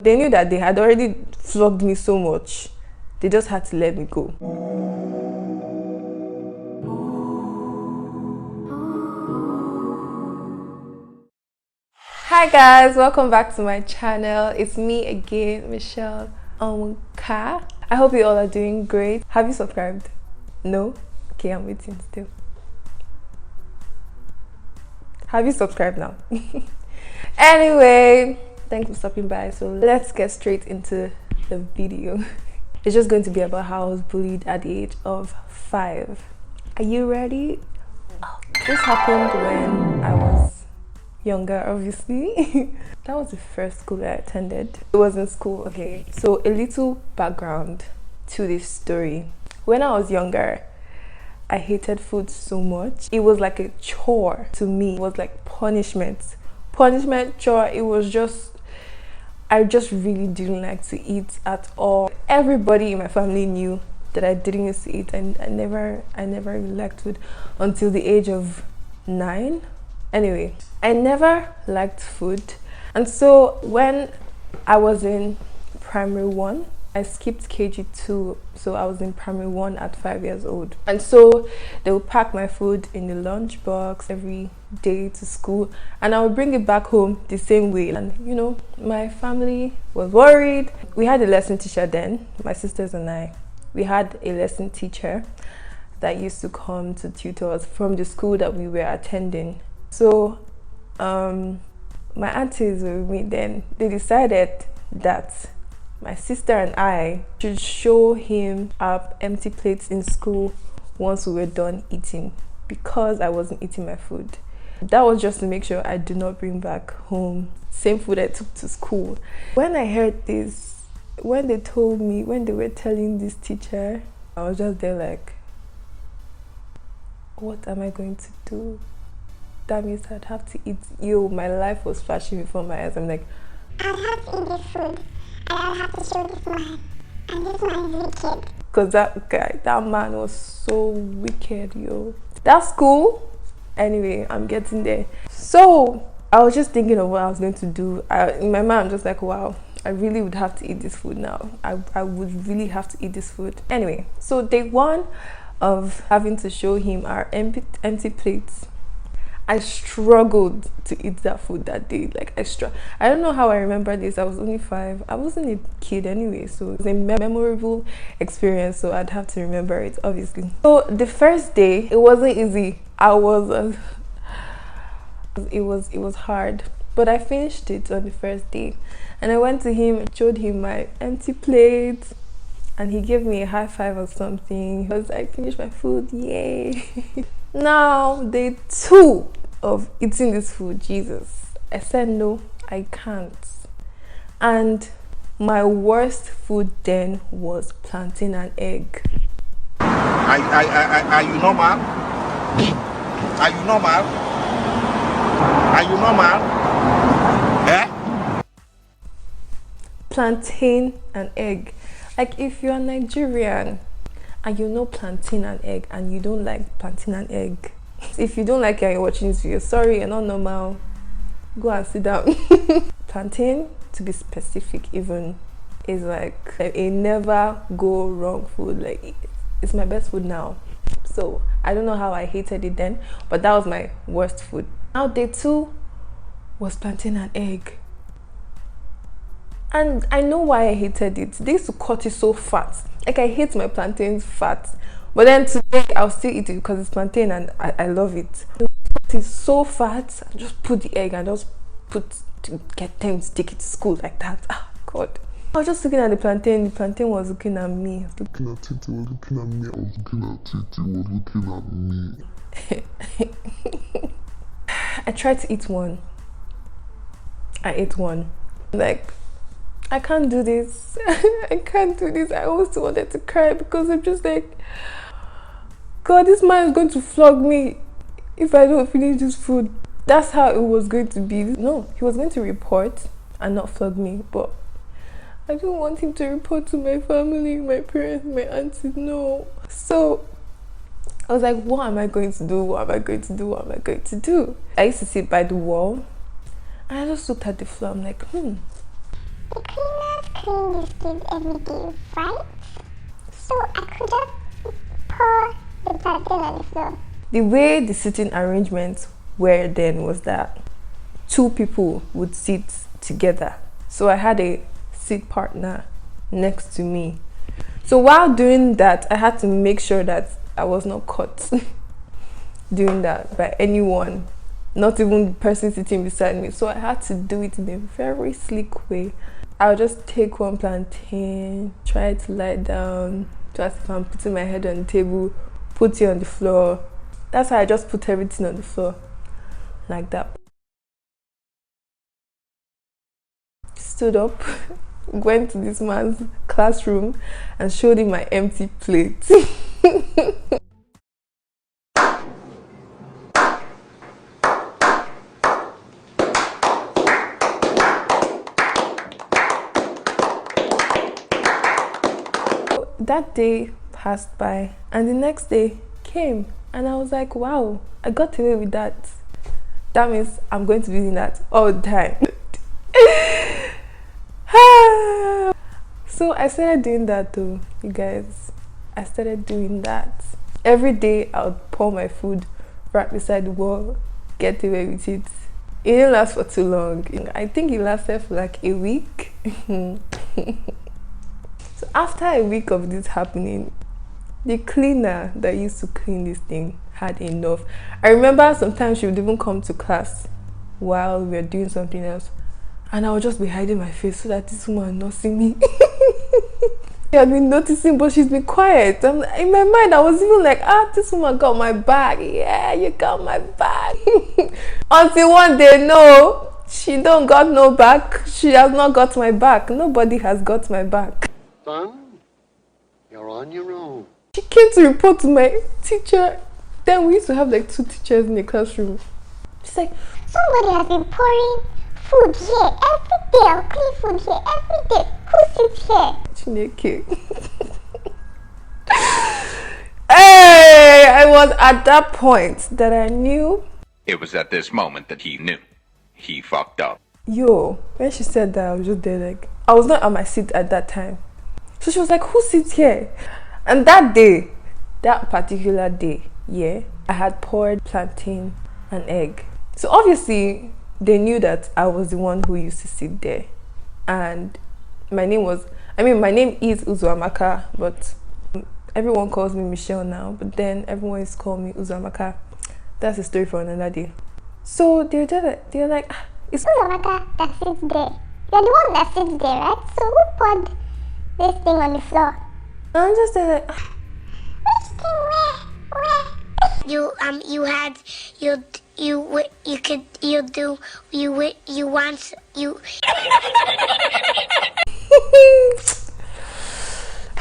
They knew that they had already flogged me so much. They just had to let me go. Hi guys, welcome back to my channel. It's me again, Michelle Onwuka. I hope you all are doing great. Have you subscribed? No? Okay, I'm waiting still. Have you subscribed now? Anyway, thanks for stopping by. So let's get straight into the video. It's just going to be about how I was bullied at the age of 5. Are you ready? This happened when I was younger, obviously. That was the first school I attended. It was in school. Okay, so a little background to this story. When I was younger, I hated food so much. It was like a chore to me. It was like punishment, chore. It was just, I just really didn't like to eat at all. Everybody in my family knew that I didn't used to eat, and I never really liked food until the age of 9. Anyway, I never liked food, and so when I was in primary 1, I skipped KG2, so I was in primary 1 at 5 years old. And so they would pack my food in the lunch box every day to school, and I would bring it back home the same way. And you know, my family was worried. We had a lesson teacher then, my sisters and I. We had a lesson teacher that used to come to tutor us from the school that we were attending. So my aunties were with me then. They decided that my sister and I should show him our empty plates in school once we were done eating, because I wasn't eating my food. That was just to make sure I did not bring back home same food I took to school. When I heard this, when they told me, when they were telling this teacher, I was just there like, what am I going to do? That means I'd have to eat. My life was flashing before my eyes. I'm like, I'd have to eat this food. I'll have to show this man. And this man is wicked. Because that guy, that man was so wicked, yo. That's cool. Anyway, I'm getting there. So I was just thinking of what I was going to do. In my mind, I'm just like, wow, I really would have to eat this food now. I would really have to eat this food. Anyway, so day 1 of having to show him our empty plates, I struggled to eat that food that day. Like I don't know how I remember this. I was only 5. I wasn't a kid anyway, so it was a memorable experience, so I'd have to remember it, obviously. So the first day, it wasn't easy. It was hard, but I finished it on the first day, and I went to him and showed him my empty plate, and he gave me a high five or something because I finished my food. Yay. Now day 2 of eating this food, Jesus, I said no, I can't. And my worst food then was plantain and egg. Are you normal? Are you normal? Are you normal? Eh? Plantain and egg. Like, if you're Nigerian and you know plantain and egg and you don't like plantain and egg, if you don't like it and you're watching this video, sorry, you're not normal. Go and sit down. Plantain, to be specific even, is like a never go wrong food. Like, it's my best food now. So I don't know how I hated it then, but that was my worst food. Now day 2 was plantain and egg. And I know why I hated it. They used to cut it so fat. Like, I hate my plantains fat. But then today, I'll still eat it because it's plantain and I love it. It's so fat. I just put the egg and just get them to take it to school like that. Ah, God. I was just looking at the plantain. The plantain was looking at me. Looking at it, it was looking at me. I was looking at it, it was looking at me. I tried to eat one. I ate one. Like, I can't do this. I can't do this. I almost wanted to cry because I'm just like, God, this man is going to flog me if I don't finish this food. That's how it was going to be. No, he was going to report and not flog me, but I don't want him to report to my family, my parents, my aunties, no. So I was like, what am I going to do? What am I going to do? What am I going to do? I used to sit by the wall and I just looked at the floor. I'm like, the cleaners clean these kids every day, right? So I could just pour the plantain on the floor. The way the sitting arrangements were then was that 2 people would sit together. So I had a seat partner next to me. So while doing that, I had to make sure that I was not caught doing that by anyone, not even the person sitting beside me. So I had to do it in a very slick way. I'll just take one plantain, try to lie down, just if I'm putting my head on the table, put it on the floor. That's how I just put everything on the floor, like that. Stood up, went to this man's classroom and showed him my empty plate. That day passed by and the next day came and I was like, wow, I got away with that. That means I'm going to be doing that all the time. So I started doing that though, you guys. I started doing that. Every day I would pour my food right beside the wall, get away with it. It didn't last for too long. I think it lasted for like a week. So after a week of this happening, the cleaner that used to clean this thing had enough. I remember sometimes she would even come to class while we were doing something else, and I would just be hiding my face so that this woman would not see me. She had been noticing, but she's been quiet. In my mind, I was even like, this woman got my back. Yeah, you got my back. Until one day, no, she don't got no back. She has not got my back. Nobody has got my back. Son, you're on your own. She came to report to my teacher. Then we used to have like 2 teachers in the classroom. She's like, Somebody has been pouring food here every day. I'll clean food here every day. Who sits here? Chineke. Hey, I was at that point that I knew. It was at this moment that he knew. He fucked up. Yo, when she said that, I was just there like, I was not at my seat at that time. So she was like, who sits here? And that day, that particular day, yeah, I had poured plantain and egg. So obviously, they knew that I was the one who used to sit there. And my name is Uzuamaka, but everyone calls me Michelle now. But then everyone is calling me Uzuamaka. That's a story for another day. So they're like, it's Uzuamaka that sits there. You're the one that sits there, right? So who poured this thing on the floor? And I'm just there like, Which thing? Where? You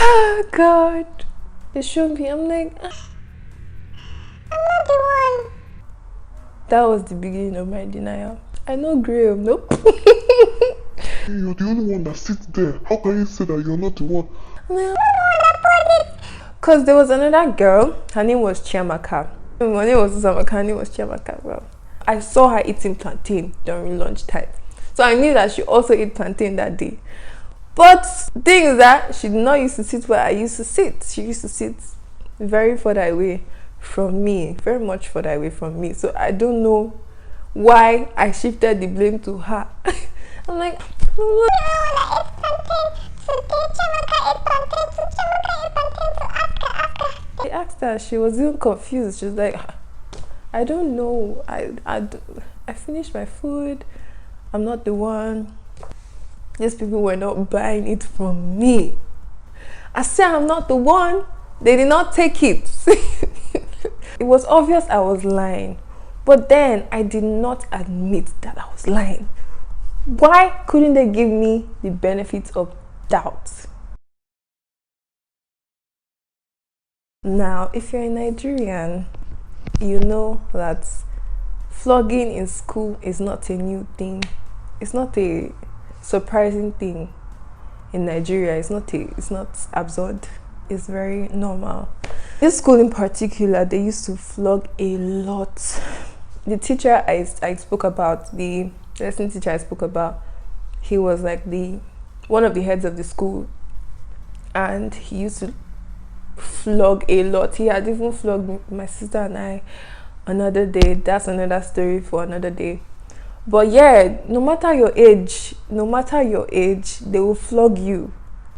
oh God. They showed me, I'm like, I'm not the one. that was the beginning of my denial. I know Graham, nope. You're the only one that sits there. How can you say that you're not the one? Because there was another girl, her name was Chiamaka. My name was Usamaka, her name was Chiamaka. Well, I saw her eating plantain during lunchtime. So I knew that she also ate plantain that day. But the thing is that she did not used to sit where I used to sit. She used to sit very further away from me, very much further away from me. So I don't know why I shifted the blame to her. I'm like, I asked her, she was even confused. She was like, I don't know. I finished my food. I'm not the one. These people were not buying it from me. I said I'm not the one. They did not take it. It was obvious I was lying. But then I did not admit that I was lying. Why couldn't they give me the benefit of doubt? Now, if you're a Nigerian, you know that flogging in school is not a new thing. It's not a surprising thing in Nigeria. It's not absurd. It's very normal. This school in particular, they used to flog a lot. The teacher I spoke about, the lesson teacher I spoke about, he was like the one of the heads of the school, and he used to flog a lot. He had even flogged my sister and I another day. That's another story for another day. But yeah, no matter your age, they will flog you.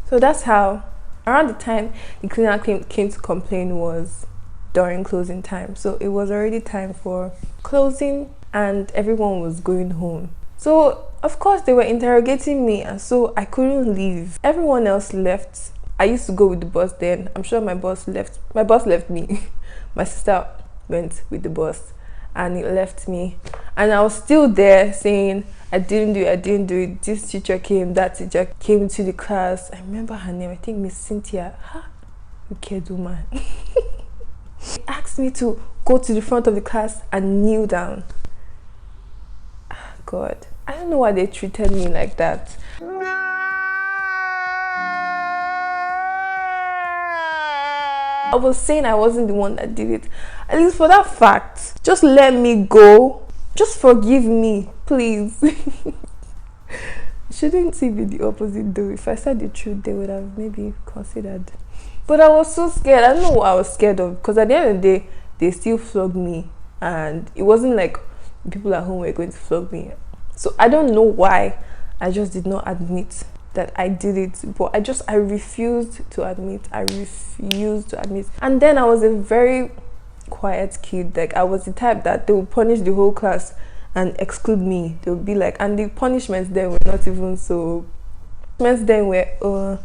So that's how, around the time the cleaner came to complain was during closing time. So it was already time for closing and everyone was going home. So of course they were interrogating me, and so I couldn't leave. Everyone else left. I used to go with the bus then. I'm sure my boss left me. My sister went with the bus and it left me, and I was still there saying I didn't do it. This teacher came, that teacher came to the class. I remember her name, I think Miss Cynthia. Wicked woman. She asked me to go to the front of the class and kneel down. God, I don't know why they treated me like that. I was saying I wasn't the one that did it. At least for that fact, just let me go. Just forgive me, please. Shouldn't it be the opposite though? If I said the truth, they would have maybe considered. But I was so scared. I don't know what I was scared of, because at the end of the day, they still flogged me, and it wasn't like people at home were going to flog me. So I don't know why I just did not admit that I did it, but I refused to admit. And then I was a very quiet kid. Like, I was the type that they would punish the whole class and exclude me. They would be like, and the punishments then were not even so. Punishments then were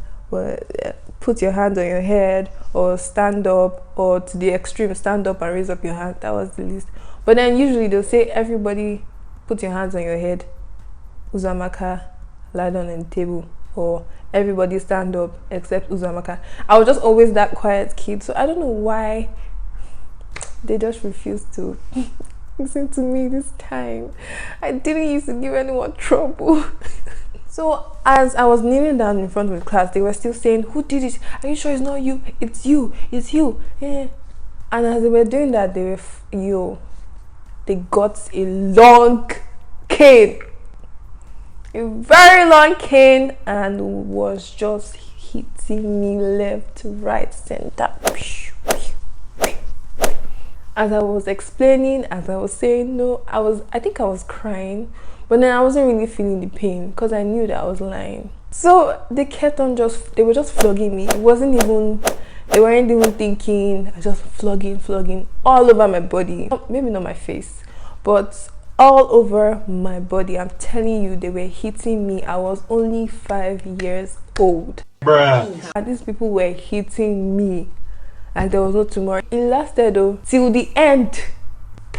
put your hand on your head, or stand up, or to the extreme, stand up and raise up your hand. That was the least. But then usually they'll say, everybody put your hands on your head, Uzamaka, lie down on the table, or everybody stand up except Uzamaka. I was just always that quiet kid, so I don't know why they just refused to listen to me this time. I didn't used to give anyone trouble. So as I was kneeling down in front of the class, they were still saying, who did it? Are you sure it's not you? It's you. Yeah. And as they were doing that, they got a long cane, a very long cane, and was just hitting me left, right, center. As I was explaining, as I was saying no, I think I was crying, but then I wasn't really feeling the pain because I knew that I was lying. So they kept on they were just flogging me. They weren't even thinking. Just flogging all over my body. Maybe not my face, but all over my body. I'm telling you, they were hitting me. I was only 5 years old. Bruh. And these people were hitting me like there was no tomorrow. It lasted though till the end.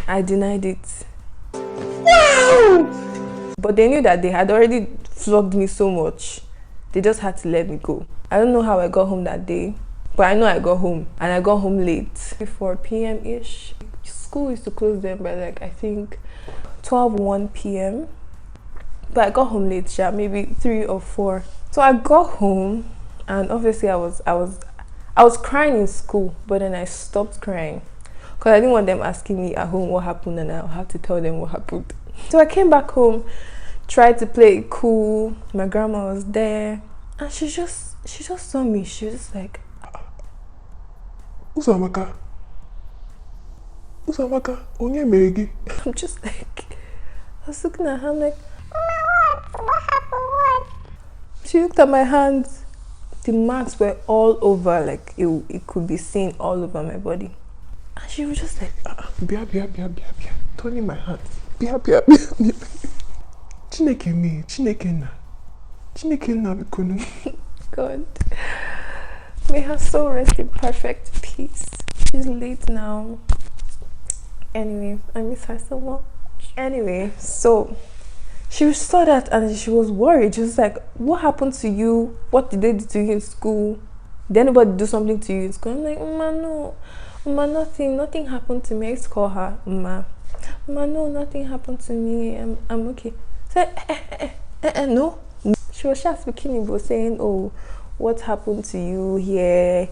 I denied it. Wow! But they knew that they had already flogged me so much. They just had to let me go. I don't know how I got home that day, but I know I got home, and I got home late, 4 p.m. ish. School used to close then by like, I think 1 p.m. But I got home late, maybe 3 or 4. So I got home, and obviously I was crying in school, but then I stopped crying because I didn't want them asking me at home what happened, and I'll have to tell them what happened. So I came back home, tried to play it cool. My grandma was there, and she just saw me. She was just like, Uzamaka, onye meregi. I'm just like, I was looking at her, I'm like, What happened? What? she looked at my hands. The marks were all over, like it could be seen all over my body. And she was just like, Bia, turning my hand. Bia. Chineke na bikono. God, may her soul rest in perfect peace. She's late now. Anyway, I miss her so much. Anyway, so she saw that and she was worried. She was like, what happened to you? What did they do to you in school? Did anybody do something to you in school? I'm like, no. Nothing happened to me. I used to call her Ma. No, nothing happened to me. I'm okay. So, no. She was just speaking Igbo, saying, oh, what happened to you here?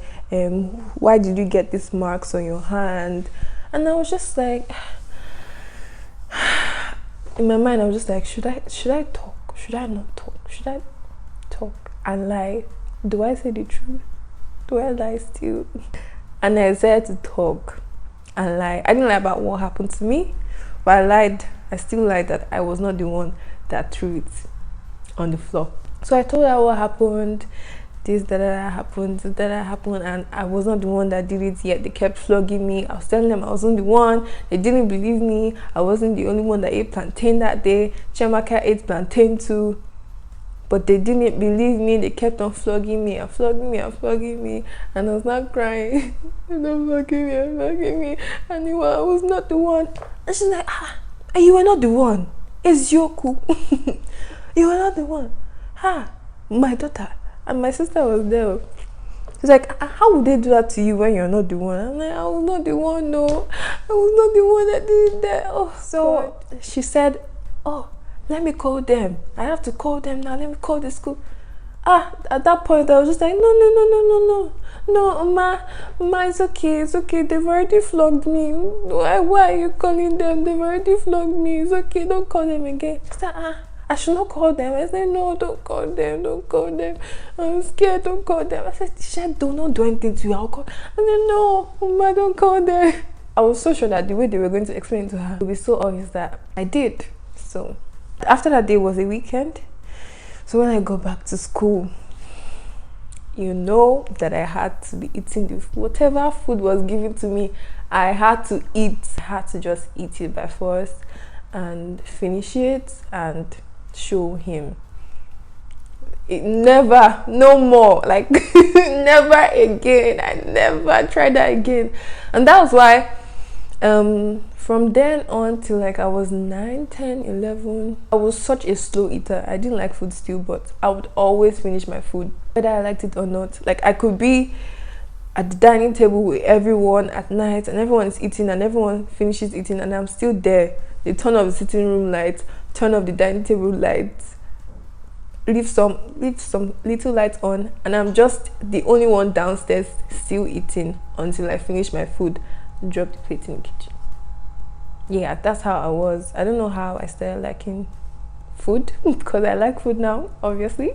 Why did you get these marks on your hand? And I was just like, in my mind, I was just like, should I talk? Should I not talk? Should I talk? and lie. Do I say the truth? Do I lie still? And I decided to talk and lie. I didn't lie about what happened to me, but I lied. I still lied that I was not the one that threw it on the floor. So I told her what happened, this, that happened, that happened, and I was not the one that did it yet. They kept flogging me. I was telling them I wasn't the one. They didn't believe me. I wasn't the only one that ate plantain that day. Chiamaka ate plantain too. But they didn't believe me. They kept on flogging me and flogging me and flogging me. And I was not crying. And they're flogging me and flogging me. And I was not the one. And she's like, and you were not the one. It's Yoku. You were not the one. My daughter. And my sister was there. She's like, how would they do that to you when you're not the one? I'm like, I was not the one, no. I was not the one that did that. Oh, so God. She said, oh, let me call them. I have to call them now. Let me call the school. At that point, I was just like, no, Ma, it's okay. They've already flogged me. Why are you calling them? They've already flogged me. It's okay. Don't call them again. She said, I should not call them. I said, no, don't call them. I'm scared. Don't call them. I said, do not do anything to you. I'll call. I said, no, Ma, don't call them. I was so sure that the way they were going to explain it to her would be so obvious that I did. So after that day was a weekend. So when I got back to school, you know that I had to be eating whatever food was given to me. I had to eat. I had to just eat it by force and finish it and show him. No more. Like, never again. I never tried that again. And that was why from then on till like I was 9, 10, 11, I was such a slow eater. I didn't like food still, but I would always finish my food, whether I liked it or not. Like, I could be at the dining table with everyone at night and everyone is eating and everyone finishes eating and I'm still there. They turn off the sitting room lights, turn off the dining table lights, leave some little lights on, and I'm just the only one downstairs still eating until I finish my food, drop the plate in the kitchen. Yeah, that's how I was. I don't know how I started liking food because I like food now, obviously.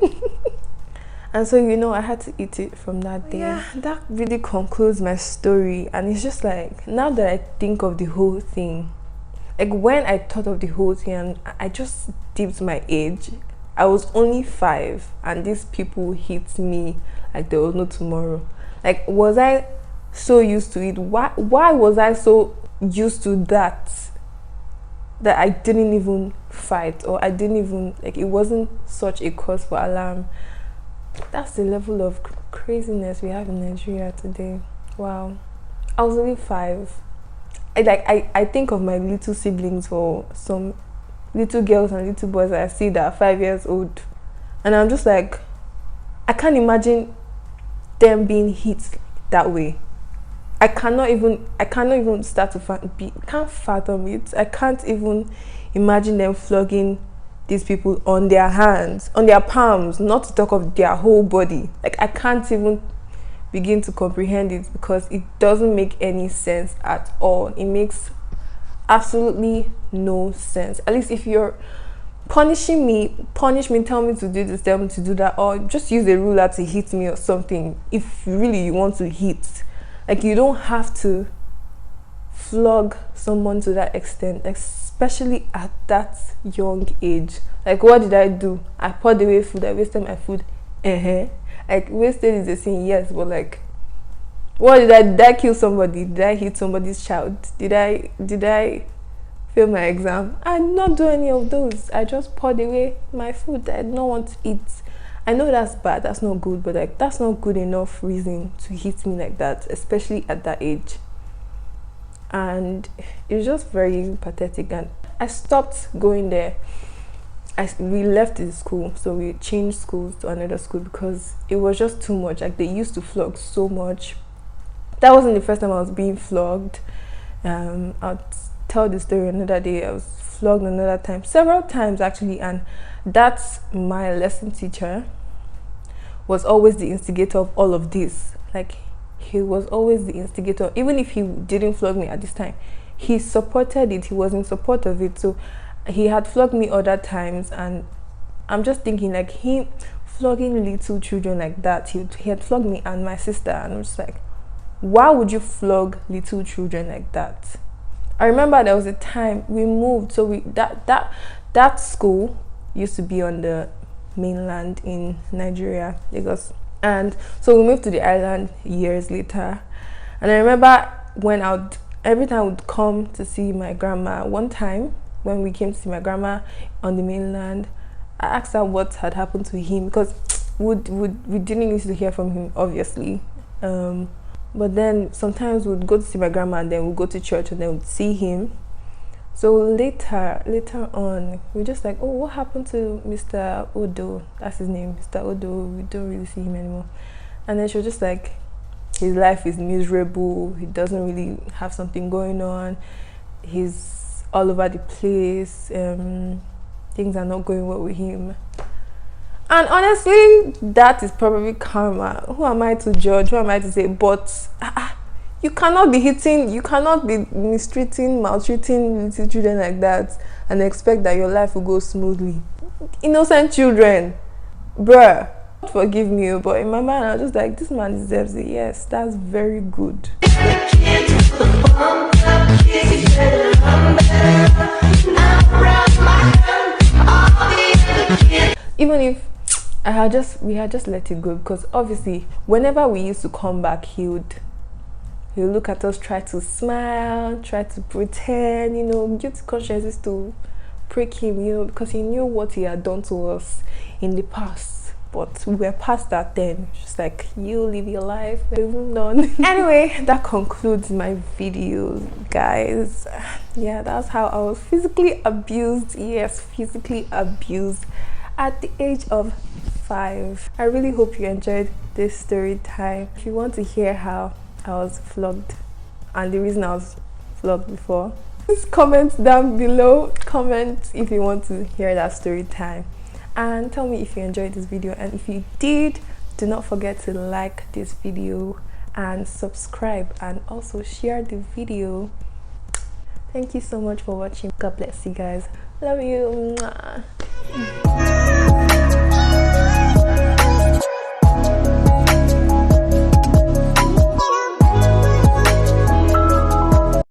And so, you know, I had to eat it from that day. Yeah, that really concludes my story. And it's just like, now that I think of the whole thing, like when I thought of the whole thing, and I just dipped my age. I was only 5 and these people hit me like there was no tomorrow. Like, was I so used to it? Why was I so used to that I didn't even fight, or I didn't even, like, it wasn't such a cause for alarm? That's the level of craziness we have in Nigeria today. Wow. I was only 5. I think of my little siblings, or some little girls and little boys that I see that are 5 years old, and I'm just like, I can't imagine them being hit that way. I cannot even start to can't fathom it. I can't even imagine them flogging these people on their hands, on their palms, not to talk of their whole body. Like, I can't even begin to comprehend it because it doesn't make any sense at all. It makes absolutely no sense. At least if you're punishing me, punish me, tell me to do this, tell me to do that, or just use a ruler to hit me or something if really you want to hit. Like, you don't have to flog someone to that extent, especially at that young age. Like, what did I do? I poured away food, I wasted my food. Like, wasted is a sin, yes, but like, what did I kill somebody? Did I hit somebody's child? Did I fail my exam? I did not do any of those. I just poured away my food that I did not want to eat. I know that's bad, that's not good, but like, that's not good enough reason to hit me like that, especially at that age. And it's just very pathetic. And I stopped going there. We left the school, so we changed schools to another school because it was just too much. Like, they used to flog so much. That wasn't the first time I was being flogged. I'll tell the story another day. I was flogged another time, several times actually, and that's my lesson teacher was always the instigator of all of this. Like, he was always the instigator. Even if he didn't flog me at this time, he supported it. He was in support of it. So he had flogged me other times, and I'm just thinking, like, him flogging little children like that. He had flogged me and my sister, and I was like, why would you flog little children like that? I remember there was a time we moved, so that school used to be on the mainland in Nigeria, Lagos, and so we moved to the island years later. And I remember when every time I would come to see my grandma. One time when we came to see my grandma on the mainland, I asked her what had happened to him, because we didn't used to hear from him, obviously. But then sometimes we'd go to see my grandma, and then we'd go to church, and then we'd see him. So later on, we're just like, oh, what happened to Mr. Odo? That's his name, Mr. Odo. We don't really see him anymore. And then she was just like, his life is miserable. He doesn't really have something going on. He's all over the place. Things are not going well with him. And honestly, that is probably karma. Who am I to judge? Who am I to say? But you cannot be mistreating, maltreating little children like that and expect that your life will go smoothly. Innocent children, bruh. Forgive me, but in my mind I was just like, this man deserves it. Yes, that's very good. Even if we had just let it go, because obviously whenever we used to come back, he'll look at us, try to smile, try to pretend, guilty conscience is to prick him, because he knew what he had done to us in the past. But we were past that then. Just like, you live your life, we're moving on. Anyway, that concludes my video, guys. Yeah, that's how I was physically abused. Yes, physically abused at the age of 5. I really hope you enjoyed this story time. If you want to hear how I was flogged and the reason I was flogged before, just comment down below. Comment if you want to hear that story time. And tell me if you enjoyed this video, and if you did, do not forget to like this video and subscribe, and also share the video. Thank you so much for watching. God bless you guys. Love you. Mwah.